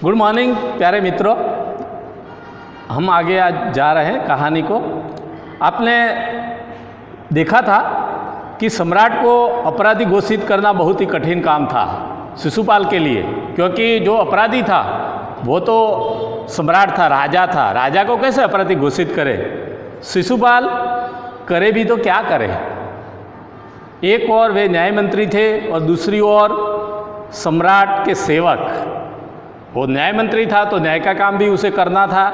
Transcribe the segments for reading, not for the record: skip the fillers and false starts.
Good morning प्यारे मित्रों, हम आगे आज जा रहे हैं कहानी को। आपने देखा था कि सम्राट को अपराधी घोषित करना बहुत ही कठिन काम था शिशुपाल के लिए, क्योंकि जो अपराधी था वो तो सम्राट था, राजा था। राजा को कैसे अपराधी घोषित करे? शिशुपाल करे भी तो क्या करे। एक और वे न्याय मंत्री थे और दूसरी ओर सम्राट के सेवक। वो न्याय मंत्री था तो न्याय का काम भी उसे करना था,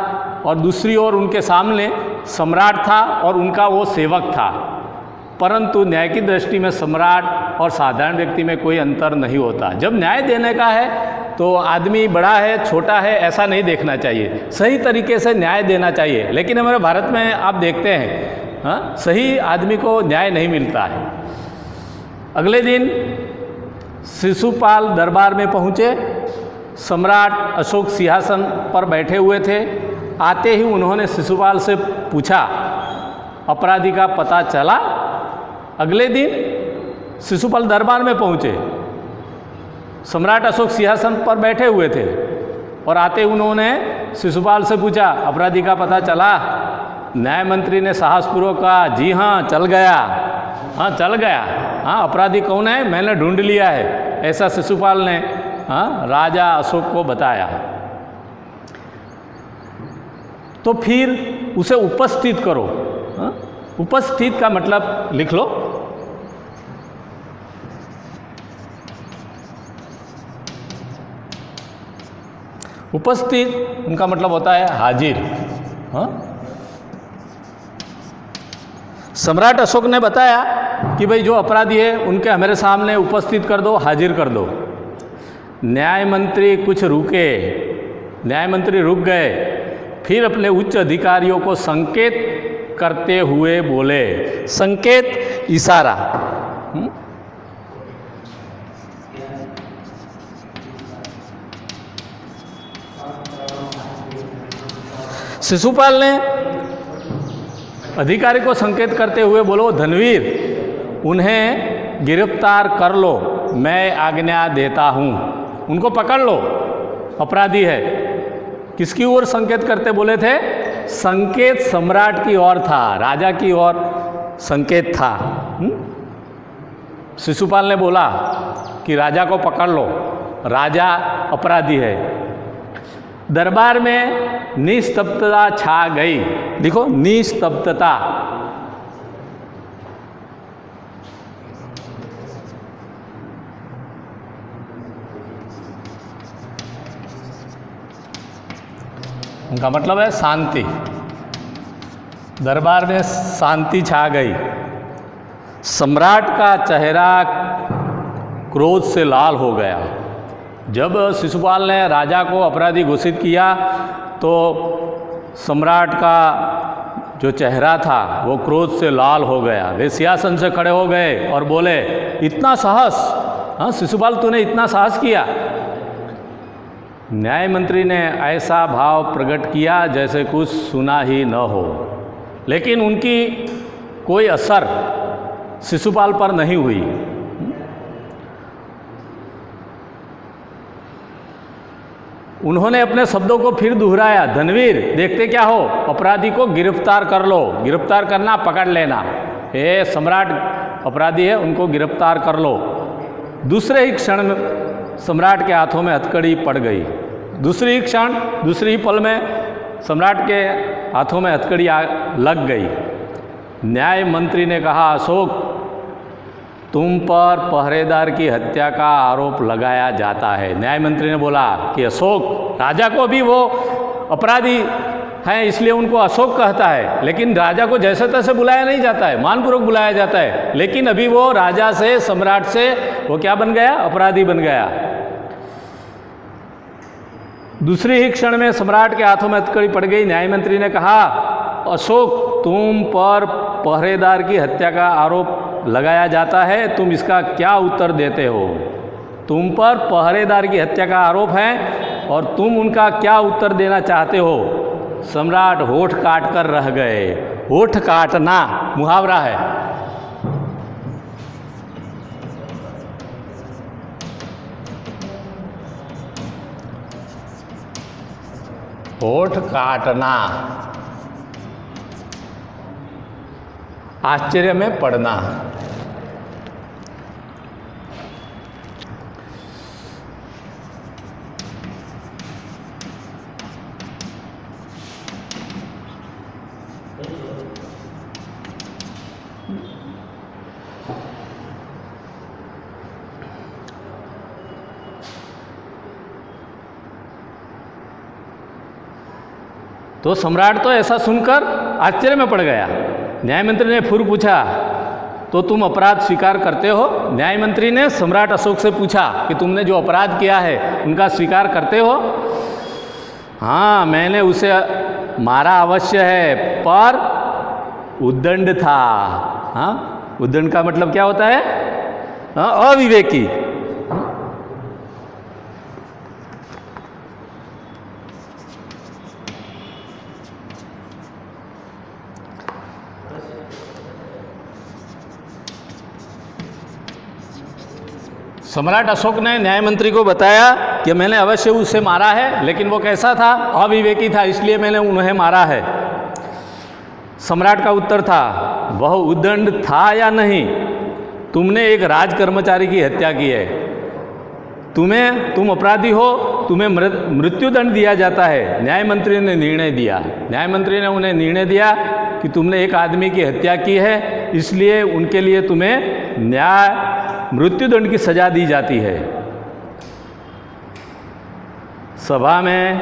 और दूसरी ओर उनके सामने सम्राट था और उनका वो सेवक था। परंतु न्याय की दृष्टि में सम्राट और साधारण व्यक्ति में कोई अंतर नहीं होता। जब न्याय देने का है तो आदमी बड़ा है छोटा है ऐसा नहीं देखना चाहिए, सही तरीके से न्याय देना चाहिए। लेकिन हमारे भारत में आप देखते हैं सही आदमी को न्याय नहीं मिलता है। अगले दिन शिशुपाल दरबार में पहुँचे। सम्राट अशोक सिंहासन पर बैठे हुए थे। आते ही उन्होंने शिशुपाल से पूछा, अपराधी का पता चला? अगले दिन शिशुपाल दरबार में पहुँचे। सम्राट अशोक सिंहासन पर बैठे हुए थे और आते उन्होंने शिशुपाल से पूछा, अपराधी का पता चला? न्याय मंत्री ने साहसपूर्वक कहा, जी हाँ चल गया, हाँ चल गया, हाँ अपराधी कौन है मैंने ढूंढ लिया है, ऐसा शिशुपाल ने राजा अशोक को बताया। तो फिर उसे उपस्थित करो। उपस्थित का मतलब लिख लो। उपस्थित उनका मतलब होता है हाजिर। सम्राट अशोक ने बताया कि भाई जो अपराधी है उनके हमारे सामने उपस्थित कर दो, हाजिर कर दो। न्याय मंत्री कुछ रुके, न्याय मंत्री रुक गए, फिर अपने उच्च अधिकारियों को संकेत करते हुए बोले। संकेत इशारा। शिशुपाल ने अधिकारी को संकेत करते हुए बोलो, धनवीर उन्हें गिरफ्तार कर लो, मैं आज्ञा देता हूँ। उनको पकड़ लो, अपराधी है। किसकी ओर संकेत करते बोले थे? संकेत सम्राट की ओर था, राजा की ओर संकेत था। शिशुपाल ने बोला कि राजा को पकड़ लो, राजा अपराधी है। दरबार में निस्तब्धता छा गई। देखो निस्तब्धता। उनका मतलब है शांति। दरबार में शांति छा गई। सम्राट का चेहरा क्रोध से लाल हो गया। जब शिशुपाल ने राजा को अपराधी घोषित किया तो सम्राट का जो चेहरा था वो क्रोध से लाल हो गया। वे सिंहासन से खड़े हो गए और बोले, इतना साहस? हाँ शिशुपाल तूने इतना साहस किया? न्याय मंत्री ने ऐसा भाव प्रकट किया जैसे कुछ सुना ही न हो, लेकिन उनकी कोई असर शिशुपाल पर नहीं हुई। उन्होंने अपने शब्दों को फिर दोहराया, धनवीर देखते क्या हो, अपराधी को गिरफ्तार कर लो। गिरफ्तार करना, पकड़ लेना। ये सम्राट अपराधी है, उनको गिरफ्तार कर लो। दूसरे ही क्षण में सम्राट के हाथों में हथकड़ी पड़ गई। दूसरी ही क्षण, दूसरी ही पल में सम्राट के हाथों में हथकड़ी लग गई। न्याय मंत्री ने कहा, अशोक तुम पर पहरेदार की हत्या का आरोप लगाया जाता है। न्याय मंत्री ने बोला कि अशोक, राजा को भी वो अपराधी हैं इसलिए उनको अशोक कहता है, लेकिन राजा को जैसे तैसे बुलाया नहीं जाता है, मानपूर्वक बुलाया जाता है। लेकिन अभी वो राजा से, सम्राट से वो क्या बन गया? अपराधी बन गया। दूसरे ही क्षण में सम्राट के हाथों में हथकड़ी पड़ गई। न्याय मंत्री ने कहा, अशोक तुम पर पहरेदार की हत्या का आरोप लगाया जाता है, तुम इसका क्या उत्तर देते हो? तुम पर पहरेदार की हत्या का आरोप है और तुम उनका क्या उत्तर देना चाहते हो? सम्राट होठ काट कर रह गए। होठ काटना मुहावरा है। होठ काटना, आश्चर्य में पड़ना। तो सम्राट तो ऐसा सुनकर आश्चर्य में पड़ गया। न्याय मंत्री ने फिर पूछा, तो तुम अपराध स्वीकार करते हो? न्याय मंत्री ने सम्राट अशोक से पूछा कि तुमने जो अपराध किया है उनका स्वीकार करते हो? हाँ, मैंने उसे मारा अवश्य है, पर उद्दंड था। हाँ, उद्दंड का मतलब क्या होता है? हाँ, अविवेकी। सम्राट अशोक ने न्याय मंत्री को बताया कि मैंने अवश्य उसे मारा है, लेकिन वो कैसा था? अविवेकी था, इसलिए मैंने उन्हें मारा है। सम्राट का उत्तर था, वह उद्दंड था या नहीं? तुमने एक राज कर्मचारी की हत्या की है, तुम अपराधी हो, तुम्हें मृत्युदंड दिया जाता है। न्याय मंत्री ने निर्णय दिया, न्याय मंत्री ने उन्हें निर्णय दिया कि तुमने एक आदमी की हत्या की है, इसलिए उनके लिए तुम्हें मृत्युदंड की सजा दी जाती है। सभा में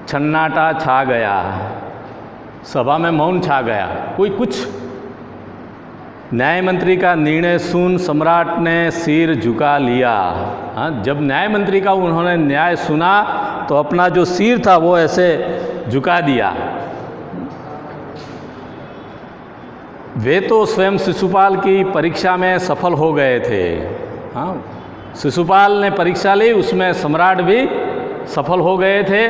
सन्नाटा छा गया, सभा में मौन छा गया, कोई कुछ। न्याय मंत्री का निर्णय सुन सम्राट ने सिर झुका लिया। हाँ, जब न्याय मंत्री का उन्होंने न्याय सुना तो अपना जो सिर था वो ऐसे झुका दिया। वे तो स्वयं शिशुपाल की परीक्षा में सफल हो गए थे। हाँ, शिशुपाल ने परीक्षा ली, उसमें सम्राट भी सफल हो गए थे।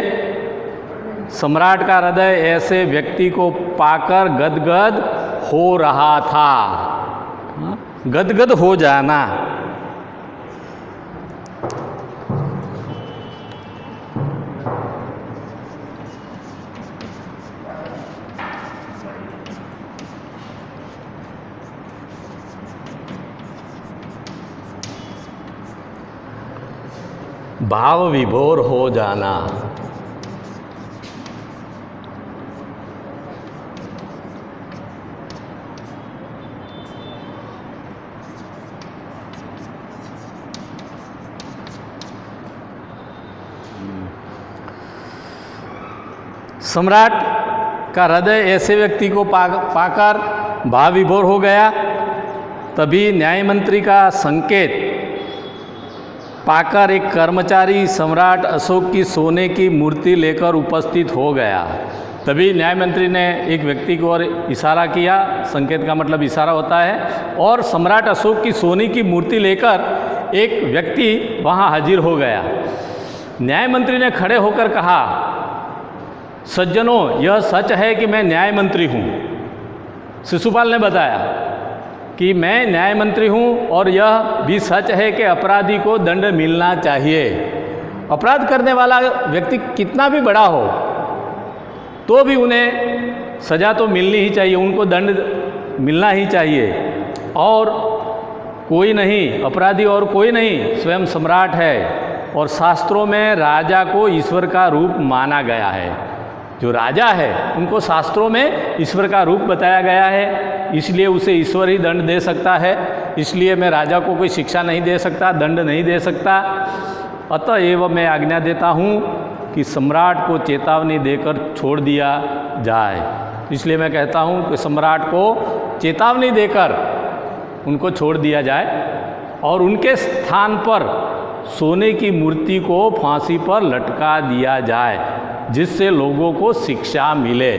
सम्राट का हृदय ऐसे व्यक्ति को पाकर गदगद हो रहा था। हाँ, गदगद हो जाना। भाव विभोर हो जाना। सम्राट का हृदय ऐसे व्यक्ति को पाकर भाव विभोर हो गया। तभी न्याय मंत्री का संकेत पाकर एक कर्मचारी सम्राट अशोक की सोने की मूर्ति लेकर उपस्थित हो गया। तभी न्याय मंत्री ने एक व्यक्ति को और इशारा किया, संकेत का मतलब इशारा होता है, और सम्राट अशोक की सोने की मूर्ति लेकर एक व्यक्ति वहाँ हाजिर हो गया। न्याय मंत्री ने खड़े होकर कहा, सज्जनों, यह सच है कि मैं न्याय मंत्री हूँ। शिशुपाल ने बताया कि मैं न्याय मंत्री हूँ, और यह भी सच है कि अपराधी को दंड मिलना चाहिए। अपराध करने वाला व्यक्ति कितना भी बड़ा हो तो भी उन्हें सज़ा तो मिलनी ही चाहिए, उनको दंड मिलना ही चाहिए। और कोई नहीं, अपराधी और कोई नहीं, स्वयं सम्राट है। और शास्त्रों में राजा को ईश्वर का रूप माना गया है। जो राजा है उनको शास्त्रों में ईश्वर का रूप बताया गया है, इसलिए उसे ईश्वर ही दंड दे सकता है। इसलिए मैं राजा को कोई शिक्षा नहीं दे सकता, दंड नहीं दे सकता। अतएव मैं आज्ञा देता हूँ कि सम्राट को चेतावनी देकर छोड़ दिया जाए। इसलिए मैं कहता हूँ कि सम्राट को चेतावनी देकर उनको छोड़ दिया जाए, और उनके स्थान पर सोने की मूर्ति को फांसी पर लटका दिया जाए, जिससे लोगों को शिक्षा मिले।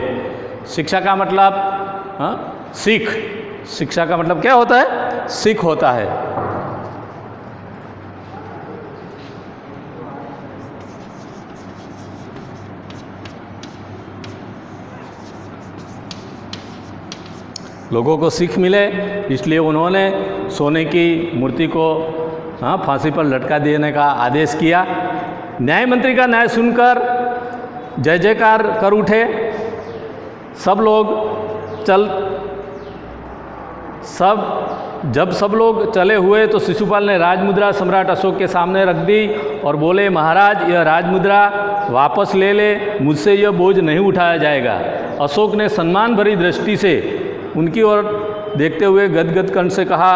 शिक्षा का मतलब सीख। शिक्षा का मतलब क्या होता है? सीख होता है। लोगों को सीख मिले, इसलिए उन्होंने सोने की मूर्ति को फांसी पर लटका देने का आदेश किया। न्याय मंत्री का न्याय सुनकर जय जयकार कर उठे। सब लोग जब सब लोग चले हुए तो शिशुपाल ने राजमुद्रा सम्राट अशोक के सामने रख दी और बोले, महाराज यह राजमुद्रा वापस ले ले, मुझसे यह बोझ नहीं उठाया जाएगा। अशोक ने सम्मान भरी दृष्टि से उनकी ओर देखते हुए गदगद कंठ से कहा,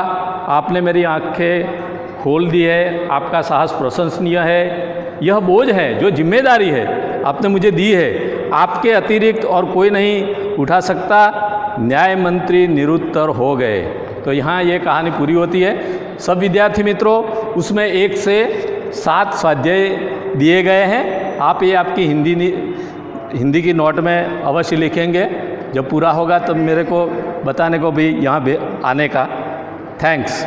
आपने मेरी आंखें खोल दी है, आपका साहस प्रशंसनीय है। यह बोझ है, जो जिम्मेदारी है आपने मुझे दी है, आपके अतिरिक्त और कोई नहीं उठा सकता। न्याय मंत्री निरुत्तर हो गए। तो यहाँ ये कहानी पूरी होती है। सब विद्यार्थी मित्रों, उसमें 1 से 7 स्वाध्याय दिए गए हैं। आप ये आपकी हिंदी की नोट में अवश्य लिखेंगे। जब पूरा होगा तब मेरे को बताने को भी यहाँ आने का। थैंक्स।